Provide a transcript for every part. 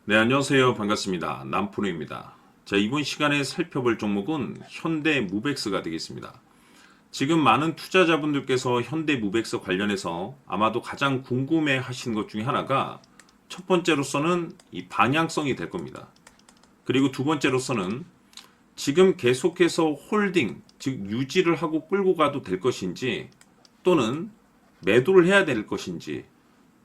네, 안녕하세요. 반갑습니다. 남프로입니다. 자, 이번 시간에 살펴볼 종목은 현대무백스가 되겠습니다. 지금 많은 투자자분들께서 현대무백스 관련해서 아마도 가장 궁금해 하시는 것 중에 하나가 첫 번째로서는 이 방향성이 될 겁니다. 그리고 두 번째로서는 지금 계속해서 홀딩, 즉 유지를 하고 끌고 가도 될 것인지 또는 매도를 해야 될 것인지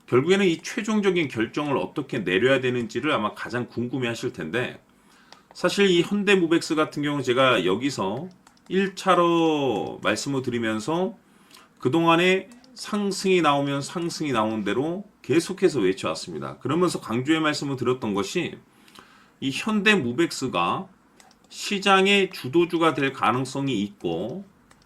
결국에는 이 최종적인 결정을 어떻게 내려야 되는지를 아마 가장 궁금해 하실 텐데 사실 이 현대무백스 같은 경우는 제가 여기서 1차로 말씀을 드리면서 그동안에 상승이 나오면 상승이 나오는 대로 계속해서 외쳐왔습니다. 그러면서 강조의 말씀을 드렸던 것이 이 현대무백스가 시장의 주도주가 될 가능성이 있고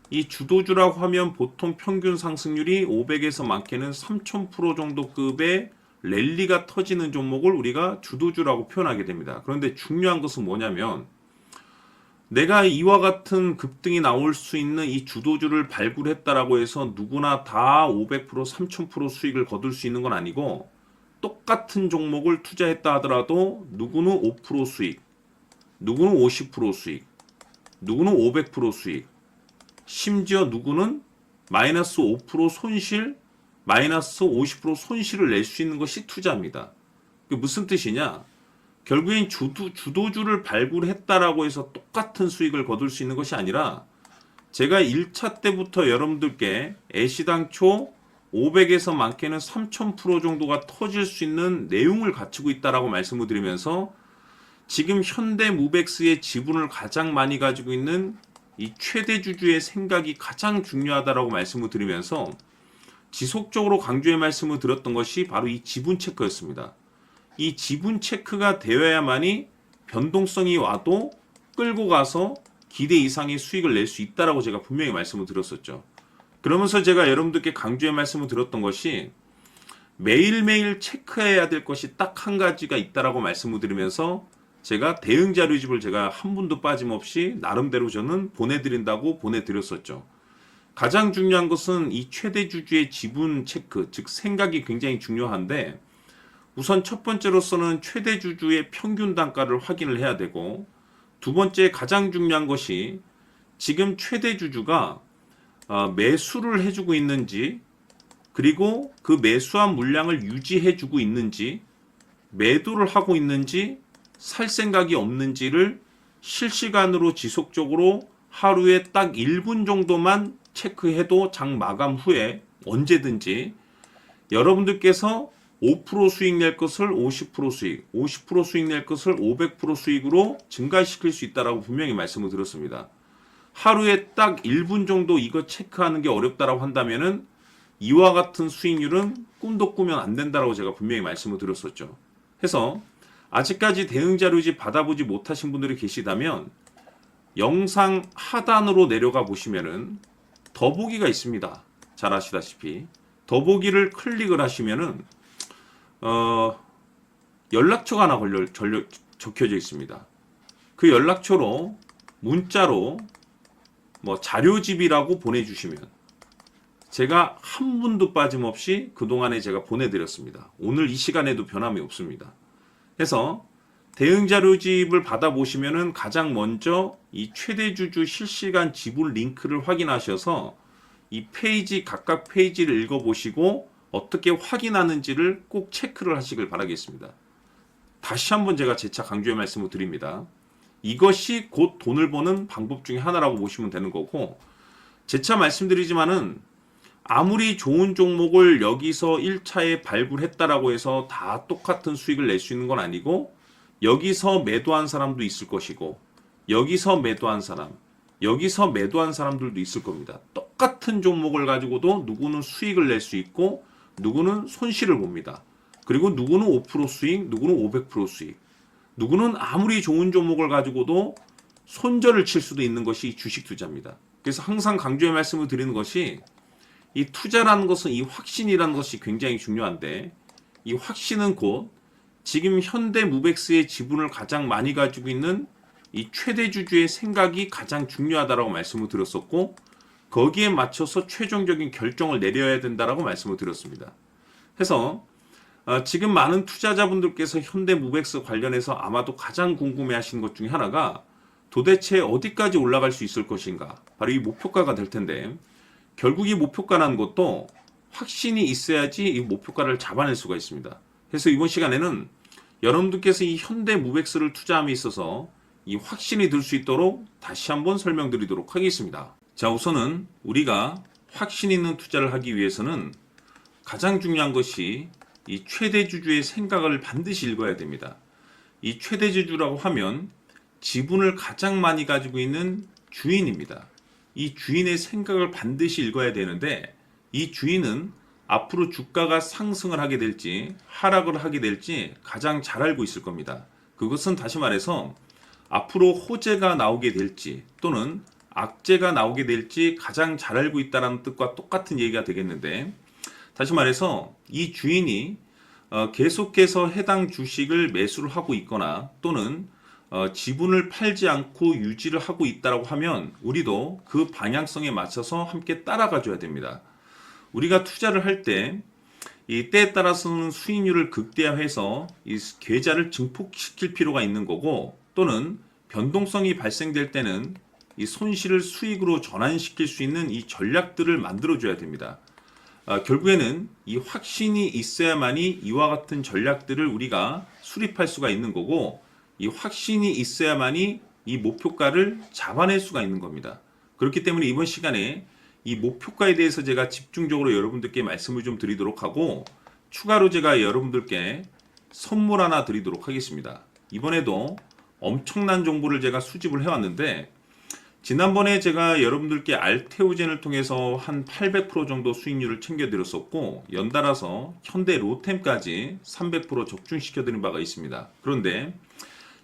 이 주도주라고 하면 보통 평균 상승률이 500에서 많게는 3000% 정도 급의 랠리가 터지는 종목을 우리가 주도주라고 표현하게 됩니다. 그런데 중요한 것은 뭐냐면 내가 이와 같은 급등이 나올 수 있는 이 주도주를 발굴했다라고 해서 누구나 다 500%, 3000% 수익을 거둘 수 있는 건 아니고 똑같은 종목을 투자했다 하더라도 누구는 5% 수익, 누구는 50% 수익, 누구는 500% 수익, 심지어 누구는 마이너스 5% 손실, 마이너스 50% 손실을 낼 수 있는 것이 투자입니다. 그게 무슨 뜻이냐? 결국엔 주도주를 발굴했다라고 해서 똑같은 수익을 거둘 수 있는 것이 아니라 제가 1차 때부터 여러분들께 애시당초 500에서 많게는 3000% 정도가 터질 수 있는 내용을 갖추고 있다라고 말씀을 드리면서 지금 현대무백스의 지분을 가장 많이 가지고 있는 이 최대 주주의 생각이 가장 중요하다라고 말씀을 드리면서 지속적으로 강조의 말씀을 드렸던 것이 바로 이 지분 체크였습니다. 이 지분 체크가 되어야만이 변동성이 와도 끌고 가서 기대 이상의 수익을 낼 수 있다라고 제가 분명히 말씀을 드렸었죠. 그러면서 제가 여러분들께 강조의 말씀을 드렸던 것이 매일매일 체크해야 될 것이 딱 한 가지가 있다라고 말씀을 드리면서 제가 대응 자료집을 제가 한 분도 빠짐없이 나름대로 저는 보내드린다고 보내드렸었죠. 가장 중요한 것은 이 최대 주주의 지분 체크, 즉 생각이 굉장히 중요한데 우선 첫 번째로서는 최대 주주의 평균 단가를 확인을 해야 되고 두 번째 가장 중요한 것이 지금 최대 주주가 매수를 해주고 있는지 그리고 그 매수한 물량을 유지해주고 있는지 매도를 하고 있는지 살 생각이 없는지를 실시간으로 지속적으로 하루에 딱 1분 정도만 체크해도 장 마감 후에 언제든지 여러분들께서 5% 수익 낼 것을 50% 수익, 50% 수익 낼 것을 500% 수익으로 증가시킬 수 있다라고 분명히 말씀을 드렸습니다. 하루에 딱 1분 정도 이거 체크하는 게 어렵다라고 한다면은 이와 같은 수익률은 꿈도 꾸면 안 된다라고 제가 분명히 말씀을 드렸었죠. 해서 아직까지 대응 자료집 받아보지 못하신 분들이 계시다면 영상 하단으로 내려가 보시면은 더보기가 있습니다. 잘 아시다시피 더보기를 클릭을 하시면은 연락처가 하나 적혀져 있습니다. 그 연락처로 문자로 뭐 자료집이라고 보내주시면 제가 한 분도 빠짐없이 그동안에 제가 보내드렸습니다. 오늘 이 시간에도 변함이 없습니다. 해서 대응 자료집을 받아보시면은 가장 먼저 이 최대주주 실시간 지분 링크를 확인하셔서 이 페이지 각각 페이지를 읽어보시고 어떻게 확인하는지를 꼭 체크를 하시길 바라겠습니다. 다시 한번 제가 재차 강조의 말씀을 드립니다. 이것이 곧 돈을 버는 방법 중에 하나라고 보시면 되는 거고 재차 말씀드리지만은 아무리 좋은 종목을 여기서 1차에 발굴했다라고 해서 다 똑같은 수익을 낼 수 있는 건 아니고 여기서 매도한 사람도 있을 것이고 여기서 매도한 사람, 여기서 매도한 사람들도 있을 겁니다. 똑같은 종목을 가지고도 누구는 수익을 낼 수 있고 누구는 손실을 봅니다. 그리고 누구는 5% 수익, 누구는 500% 수익, 누구는 아무리 좋은 종목을 가지고도 손절을 칠 수도 있는 것이 주식 투자입니다. 그래서 항상 강조의 말씀을 드리는 것이 이 투자라는 것은 이 확신이라는 것이 굉장히 중요한데 이 확신은 곧 지금 현대무백스의 지분을 가장 많이 가지고 있는 이 최대 주주의 생각이 가장 중요하다라고 말씀을 드렸었고 거기에 맞춰서 최종적인 결정을 내려야 된다라고 말씀을 드렸습니다. 해서 지금 많은 투자자분들께서 현대무백스 관련해서 아마도 가장 궁금해하시는 것 중에 하나가 도대체 어디까지 올라갈 수 있을 것인가? 바로 이 목표가가 될 텐데 결국 이 목표가라는 것도 확신이 있어야지 이 목표가를 잡아낼 수가 있습니다. 그래서 이번 시간에는 여러분들께서 이 현대무백스를 투자함에 있어서 이 확신이 들 수 있도록 다시 한번 설명드리도록 하겠습니다. 자, 우선은 우리가 확신 있는 투자를 하기 위해서는 가장 중요한 것이 이 최대주주의 생각을 반드시 읽어야 됩니다. 이 최대주주라고 하면 지분을 가장 많이 가지고 있는 주인입니다. 이 주인의 생각을 반드시 읽어야 되는데 이 주인은 앞으로 주가가 상승을 하게 될지 하락을 하게 될지 가장 잘 알고 있을 겁니다. 그것은 다시 말해서 앞으로 호재가 나오게 될지 또는 악재가 나오게 될지 가장 잘 알고 있다는 뜻과 똑같은 얘기가 되겠는데 다시 말해서 이 주인이 계속해서 해당 주식을 매수를 하고 있거나 또는 지분을 팔지 않고 유지를 하고 있다고 하면 우리도 그 방향성에 맞춰서 함께 따라가 줘야 됩니다. 우리가 투자를 할 때 이 때에 따라서는 수익률을 극대화해서 이 계좌를 증폭시킬 필요가 있는 거고 또는 변동성이 발생될 때는 이 손실을 수익으로 전환시킬 수 있는 이 전략들을 만들어 줘야 됩니다. 결국에는 이 확신이 있어야만이 이와 같은 전략들을 우리가 수립할 수가 있는 거고 이 확신이 있어야만이 이 목표가를 잡아낼 수가 있는 겁니다. 그렇기 때문에 이번 시간에 이 목표가에 대해서 제가 집중적으로 여러분들께 말씀을 좀 드리도록 하고 추가로 제가 여러분들께 선물 하나 드리도록 하겠습니다. 이번에도 엄청난 정보를 제가 수집을 해왔는데 지난번에 제가 여러분들께 알테오젠을 통해서 한 800% 정도 수익률을 챙겨드렸었고 연달아서 현대 로템까지 300% 적중시켜드린 바가 있습니다. 그런데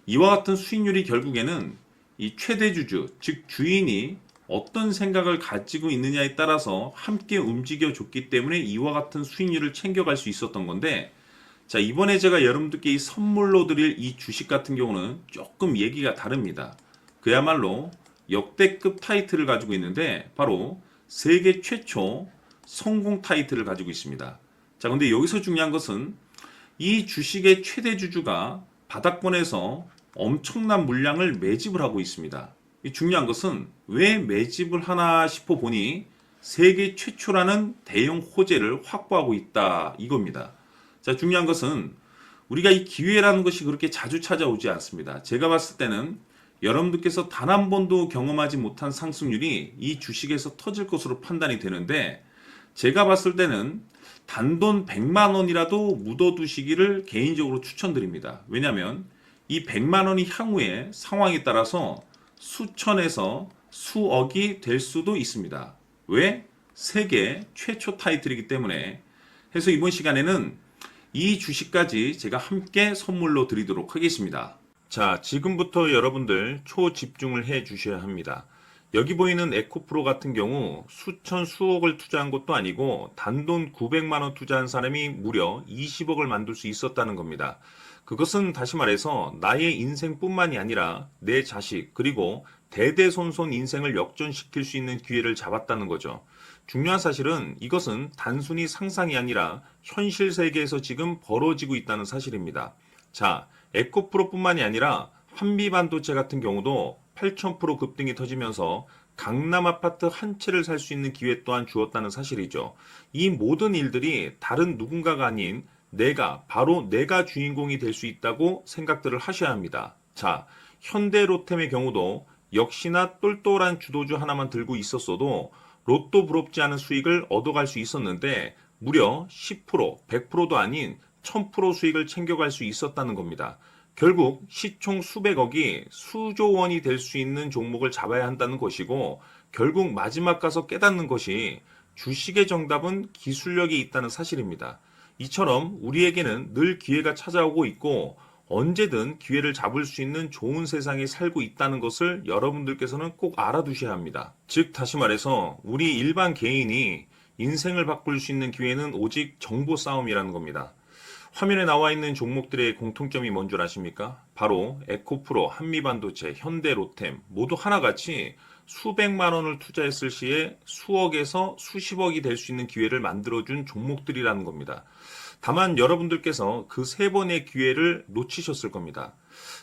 이와 같은 수익률이 결국에는 이 최대주주, 즉 주인이 어떤 생각을 가지고 있느냐에 따라서 함께 움직여 줬기 때문에 이와 같은 수익률을 챙겨갈 수 있었던 건데 자, 이번에 제가 여러분들께 이 선물로 드릴 이 주식 같은 경우는 조금 얘기가 다릅니다. 그야말로 역대급 타이틀을 가지고 있는데 바로 세계 최초 성공 타이틀을 가지고 있습니다. 자, 근데 여기서 중요한 것은 이 주식의 최대 주주가 바닥권에서 엄청난 물량을 매집을 하고 있습니다. 이 중요한 것은 왜 매집을 하나 싶어 보니 세계 최초라는 대형 호재를 확보하고 있다 이겁니다. 자, 중요한 것은 우리가 이 기회라는 것이 그렇게 자주 찾아오지 않습니다. 제가 봤을 때는 여러분들께서 단 한 번도 경험하지 못한 상승률이 이 주식에서 터질 것으로 판단이 되는데 제가 봤을 때는 단돈 100만 원이라도 묻어두시기를 개인적으로 추천드립니다. 왜냐하면 이 100만 원이 향후에 상황에 따라서 수천에서 수억이 될 수도 있습니다. 왜? 세계 최초 타이틀이기 때문에. 해서 이번 시간에는 이 주식까지 제가 함께 선물로 드리도록 하겠습니다. 자, 지금부터 여러분들 초집중을 해 주셔야 합니다. 여기 보이는 에코프로 같은 경우 수천 수억을 투자한 것도 아니고 단돈 900만 원 투자한 사람이 무려 20억을 만들 수 있었다는 겁니다. 그것은 다시 말해서 나의 인생뿐만이 아니라 내 자식 그리고 대대손손 인생을 역전시킬 수 있는 기회를 잡았다는 거죠. 중요한 사실은 이것은 단순히 상상이 아니라 현실 세계에서 지금 벌어지고 있다는 사실입니다. 자, 에코프로뿐만이 아니라 한미반도체 같은 경우도 8,000% 급등이 터지면서 강남 아파트 한 채를 살 수 있는 기회 또한 주었다는 사실이죠. 이 모든 일들이 다른 누군가가 아닌 바로 내가 주인공이 될 수 있다고 생각들을 하셔야 합니다. 자, 현대로템의 경우도 역시나 똘똘한 주도주 하나만 들고 있었어도 로또 부럽지 않은 수익을 얻어갈 수 있었는데 무려 10%, 100%도 아닌 1000% 수익을 챙겨갈 수 있었다는 겁니다. 결국 시총 수백억이 수조 원이 될 수 있는 종목을 잡아야 한다는 것이고 결국 마지막 가서 깨닫는 것이 주식의 정답은 기술력이 있다는 사실입니다. 이처럼 우리에게는 늘 기회가 찾아오고 있고 언제든 기회를 잡을 수 있는 좋은 세상에 살고 있다는 것을 여러분들께서는 꼭 알아두셔야 합니다. 즉 다시 말해서 우리 일반 개인이 인생을 바꿀 수 있는 기회는 오직 정보 싸움이라는 겁니다. 화면에 나와 있는 종목들의 공통점이 뭔 줄 아십니까? 바로 에코프로, 한미반도체, 현대로템 모두 하나같이 수백만 원을 투자했을 시에 수억에서 수십억이 될 수 있는 기회를 만들어준 종목들이라는 겁니다. 다만 여러분들께서 그 세 번의 기회를 놓치셨을 겁니다.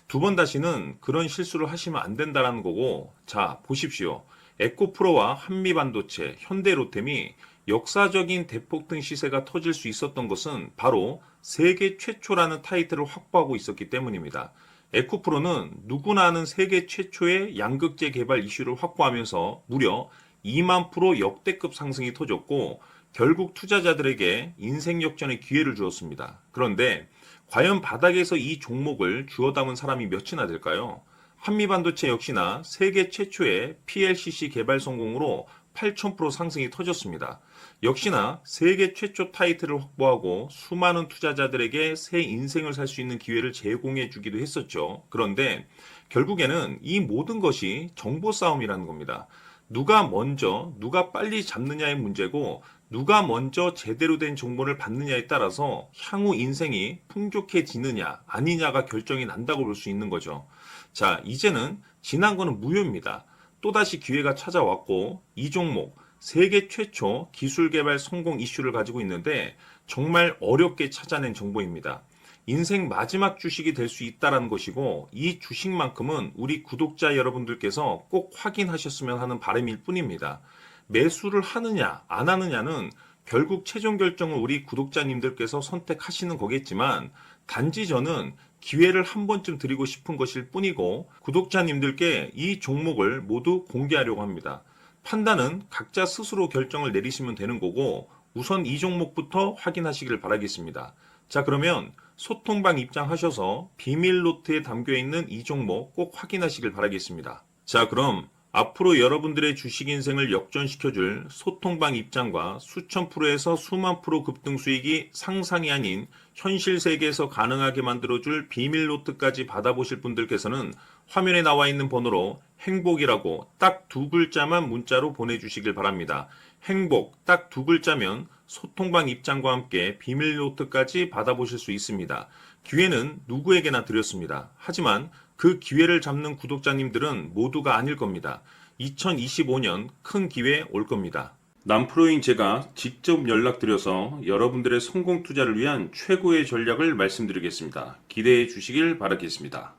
두 번 다시는 그런 실수를 하시면 안 된다라는 거고, 자, 보십시오. 에코프로와 한미반도체, 현대로템이 역사적인 대폭등 시세가 터질 수 있었던 것은 바로 세계 최초라는 타이틀을 확보하고 있었기 때문입니다. 에코프로는 누구나 아는 세계 최초의 양극재 개발 이슈를 확보하면서 무려 2만 프로 역대급 상승이 터졌고, 결국 투자자들에게 인생 역전의 기회를 주었습니다. 그런데 과연 바닥에서 이 종목을 주워 담은 사람이 몇이나 될까요? 한미반도체 역시나 세계 최초의 PLCC 개발 성공으로 8,000% 상승이 터졌습니다. 역시나 세계 최초 타이틀을 확보하고 수많은 투자자들에게 새 인생을 살 수 있는 기회를 제공해 주기도 했었죠. 그런데 결국에는 이 모든 것이 정보 싸움이라는 겁니다. 누가 먼저, 누가 빨리 잡느냐의 문제고, 누가 먼저 제대로 된 정보를 받느냐에 따라서 향후 인생이 풍족해지느냐, 아니냐가 결정이 난다고 볼 수 있는 거죠. 자, 이제는 지난 거는 무효입니다. 또다시 기회가 찾아왔고, 이 종목, 세계 최초 기술 개발 성공 이슈를 가지고 있는데, 정말 어렵게 찾아낸 정보입니다. 인생 마지막 주식이 될 수 있다는 것이고, 이 주식만큼은 우리 구독자 여러분들께서 꼭 확인하셨으면 하는 바람일 뿐입니다. 매수를 하느냐 안 하느냐는 결국 최종 결정을 우리 구독자님들께서 선택하시는 거겠지만, 단지 저는 기회를 한 번쯤 드리고 싶은 것일 뿐이고, 구독자님들께 이 종목을 모두 공개하려고 합니다. 판단은 각자 스스로 결정을 내리시면 되는 거고, 우선 이 종목부터 확인하시길 바라겠습니다. 자, 그러면 소통방 입장하셔서 비밀 노트에 담겨 있는 이 종목 꼭 확인하시길 바라겠습니다. 자, 그럼 앞으로 여러분들의 주식 인생을 역전시켜줄 소통방 입장과 수천 프로에서 수만 프로 급등 수익이 상상이 아닌 현실 세계에서 가능하게 만들어줄 비밀 노트까지 받아보실 분들께서는 화면에 나와 있는 번호로 행복이라고 딱 두 글자만 문자로 보내주시길 바랍니다. 행복 딱 두 글자면 소통방 입장과 함께 비밀 노트까지 받아보실 수 있습니다. 기회는 누구에게나 드렸습니다. 하지만 그 기회를 잡는 구독자님들은 모두가 아닐 겁니다. 2025년 큰 기회 올 겁니다. 남프로인 제가 직접 연락드려서 여러분들의 성공 투자를 위한 최고의 전략을 말씀드리겠습니다. 기대해 주시길 바라겠습니다.